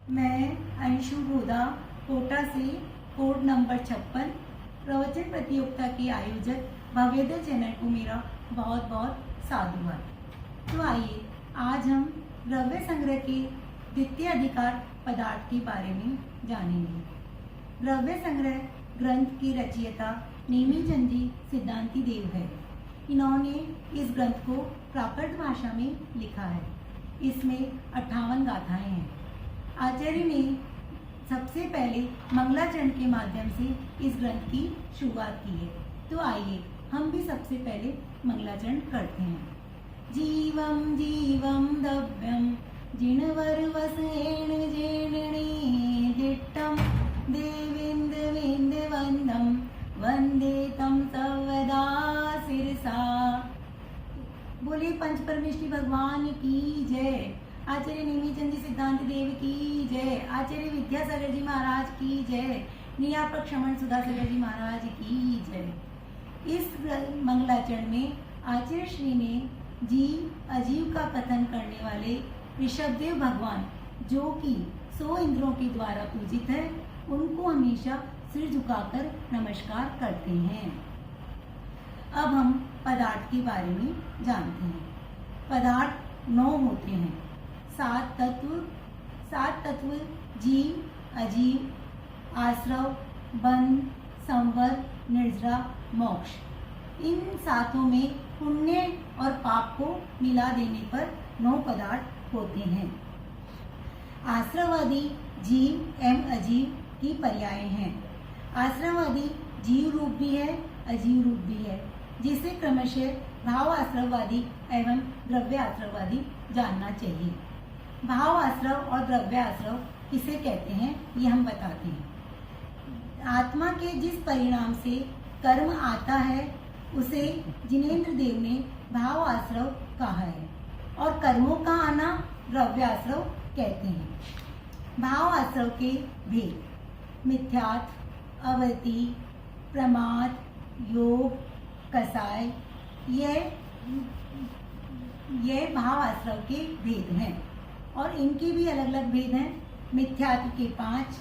मैं अंशु गोदा कोटा से code number 56 प्रवचन प्रतियोगिता की आयोजक भव्यदय चैनल को मेरा बहुत बहुत साधुवाद। तो आइए आज हम द्रव्य संग्रह के द्वितीय अधिकार पदार्थ के बारे में जानेंगे। द्रव्य संग्रह ग्रंथ की रचयिता नेमीचंद जी सिद्धांति देव है। इन्होंने इस ग्रंथ को प्राकृत भाषा में लिखा है। इसमें 58 गाथाएं हैं। आचार्य ने सबसे पहले मंगलाचरण के माध्यम से इस ग्रंथ की शुरुआत की है। तो आइए हम भी सबसे पहले मंगलाचरण करते हैं। जीवम जीवम दव्यम जिनवर वसेण जेणणे दिट्टम देवेंद्र वेंद्र वंदम वंदे तम सर्वदा सिरसा। बोले पंच परमेश्वरी भगवान की जय। आचार्य नेमीचंद जी सिद्धांत देव की जय। आचार्य विद्यासागर जी महाराज की जय। नियापक श्रमण सुधासागर जी महाराज की जय। इस मंगलाचरण में आचार्य श्री ने जीव अजीव का कथन करने वाले ऋषभदेव भगवान, जो कि 100 इंद्रों के द्वारा पूजित है, उनको हमेशा सिर झुकाकर नमस्कार करते हैं। अब हम पदार्थ के बारे में जानते हैं। पदार्थ 9 होते हैं। 7 तत्व जीव अजीव आश्रव बंध संवर निर्जरा मोक्ष। इन 7 में पुण्य और पाप को मिला देने पर 9 पदार्थ होते हैं। आश्रवादी जीव एवं अजीव की पर्याय हैं। आश्रवादी जीव रूप भी है, अजीव रूप भी है, जिसे क्रमशः भाव आश्रववादी एवं द्रव्य आश्रववादी जानना चाहिए। भाव आश्रव और द्रव्य आश्रव किसे कहते हैं, ये हम बताते हैं। आत्मा के जिस परिणाम से कर्म आता है उसे जिनेंद्र देव ने भाव आश्रव कहा है, और कर्मों का आना द्रव्य आश्रव कहते हैं। भाव आश्रव के भेद: मिथ्यात्व, अवृत्ति, प्रमाद, योग, कसाय, यह भाव आश्रव के भेद हैं, और इनके भी अलग अलग भेद हैं। मिथ्यात्व के 5,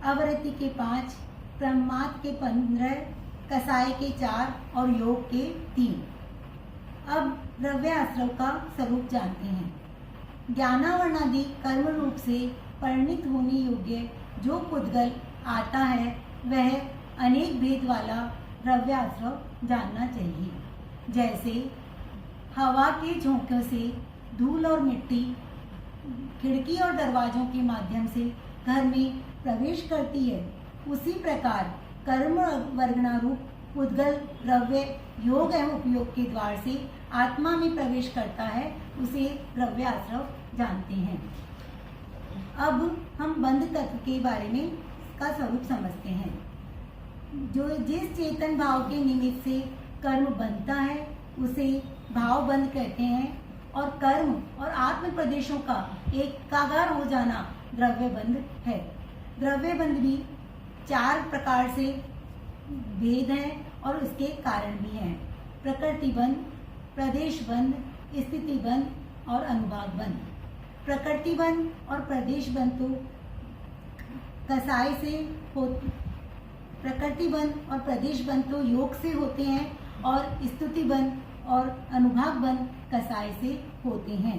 अवृत्ति के 5, प्रमाद के 15, कसाय के 4 और योग के 3। अब द्रव्य आश्रव का स्वरूप जानते हैं। ज्ञानावरणादि कर्म रूप से परिणित होने योग्य जो पुद्गल आता है, वह अनेक भेद वाला द्रव्य आश्रव जानना चाहिए। जैसे हवा के झोंकों से धूल और मिट्टी खिड़की और दरवाजों के माध्यम से घर में प्रवेश करती है, उसी प्रकार कर्म वर्गणारूप पुद्गल द्रव्य योग एवं उपयोग के द्वार से आत्मा में प्रवेश करता है, उसे द्रव्य आश्रव जानते हैं। अब हम बंध तत्व के बारे में का स्वरूप समझते हैं। जो जिस चेतन भाव के निमित्त से कर्म बनता है उसे भाव बंध कहते हैं, और कर्म और आत्म प्रदेशों का एकागार हो जाना द्रव्य बंध है। द्रव्य बंध भी 4 प्रकार से भेद हैं और उसके कारण भी हैं: प्रकृति बंध, प्रदेश बंध, स्थिति बंध और अनुभाग बंध। प्रकृति बंध और प्रदेश बंध तो कसाय से प्रकृति बंध और प्रदेश बंध तो योग से होते हैं, और स्तुति बंध और अनुभाग बंध कसाय से होते हैं।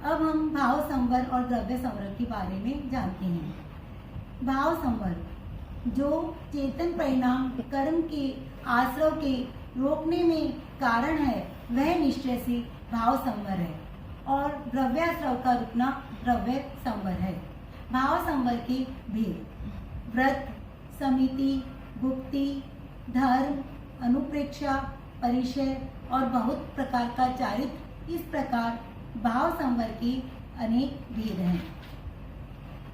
अब हम भाव संवर और द्रव्य संवर के बारे में जानते हैं। भाव संवर जो चेतन परिणाम कर्म के आश्रव के रोकने में कारण है, वह निश्चय से भाव संवर है, और द्रव्याश्रव का रुकना द्रव्य संवर है। भाव संवर के भेद: व्रत, समिति, गुप्ति, धर्म, अनुप्रेक्षा, परिचय और बहुत प्रकार का चारित्र। इस प्रकार भाव संवर के अनेक भेद हैं।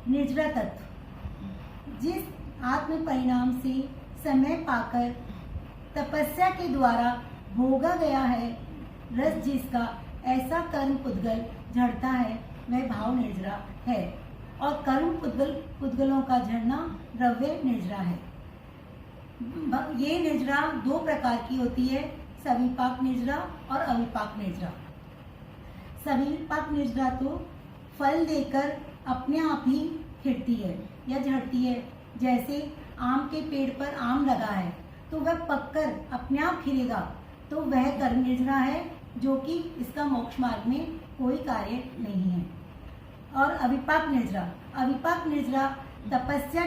निर्जरा तत्व जिस आत्म परिणाम से समय पाकर तपस्या के द्वारा भोगा गया है रस, जिसका ऐसा कर्म पुद्गल झड़ता है, वह भाव निर्जरा है, और कर्म पुद्गलों का झड़ना द्रव्य निर्जरा है। ये निर्जरा 2 प्रकार की होती है: सविपाक निर्जरा और अविपाक निर्जरा। सविपाक निर्जरा तो फल देकर अपने आप ही खिलती है या झड़ती है। जैसे आम के पेड़ पर आम लगा है तो वह पककर अपने आप खिलेगा, तो वह कर्म निर्जरा है जो कि इसका मोक्ष मार्ग में कोई कार्य नहीं है। और अविपाक निर्जरा, अविपाक निर्जरा तपस्या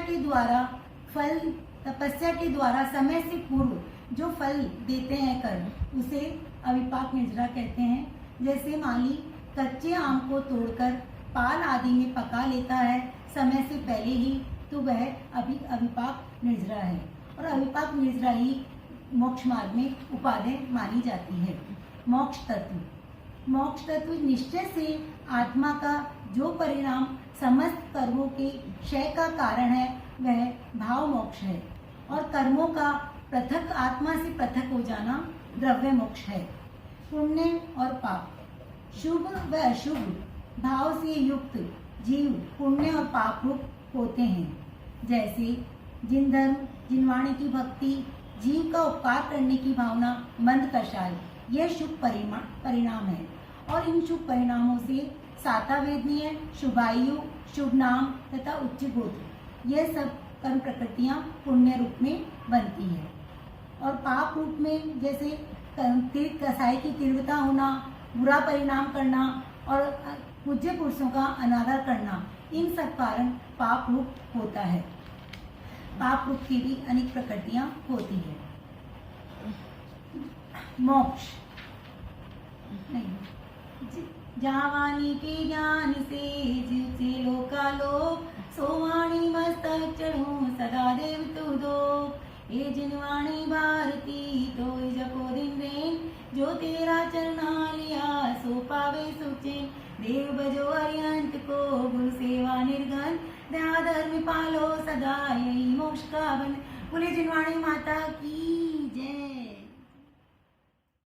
के द्वारा समय से पूर्व जो फल देते हैं कर्म, उसे अविपाक निर्जरा कहते हैं। जैसे माली कच्चे आम को तोड़कर पाल आदि में पका लेता है समय से पहले ही, तो वह अविपाक निर्जरा है। और अविपाक निर्जरा ही मोक्ष मार्ग में उपादेय मानी जाती है। मोक्ष तत्व, मोक्ष तत्व निश्चय से आत्मा का जो परिणाम समस्त कर्मों के क्षय का कारण है वह भाव मोक्ष है। और कर्मों का पृथक आत्मा से पृथक हो जाना द्रव्य मोक्ष है। पुण्य और पाप, शुभ व अशुभ भाव से युक्त जीव पुण्य और पाप रूप होते हैं। जैसे जिन धर्म जिन वाणी की भक्ति, जीव का उपकार करने की भावना, मंद कषाय, यह शुभ परिणाम है। और इन शुभ परिणामों से साता वेदनीय, शुभायु, शुभ नाम तथा उच्च गोत्र, यह सब कर्म प्रकृतियां पुण्य रूप में बनती है। और पाप रूप में जैसे कसाई की तीव्रता होना, बुरा परिणाम करना और पूज्य पुरुषों का अनादर करना, इन सब कारण पाप रूप होता है। पाप रूप की भी अनेक प्रकृतियां होती है। मोक्ष जावानी के ज्ञान से जीव से लोकालोक, सोवाणी मस्तक चढ़ू सदा देव तू दो। ये जिनवाणी भारती तो जपो दिन रेन, जो तेरा चरणा लिया सो पावे सुचैन। देव बजो अरियंत को गुरु सेवा निर्गन, दया धर्म पालो सदा यही मोक्ष का बन। बोले जिनवाणी माता की।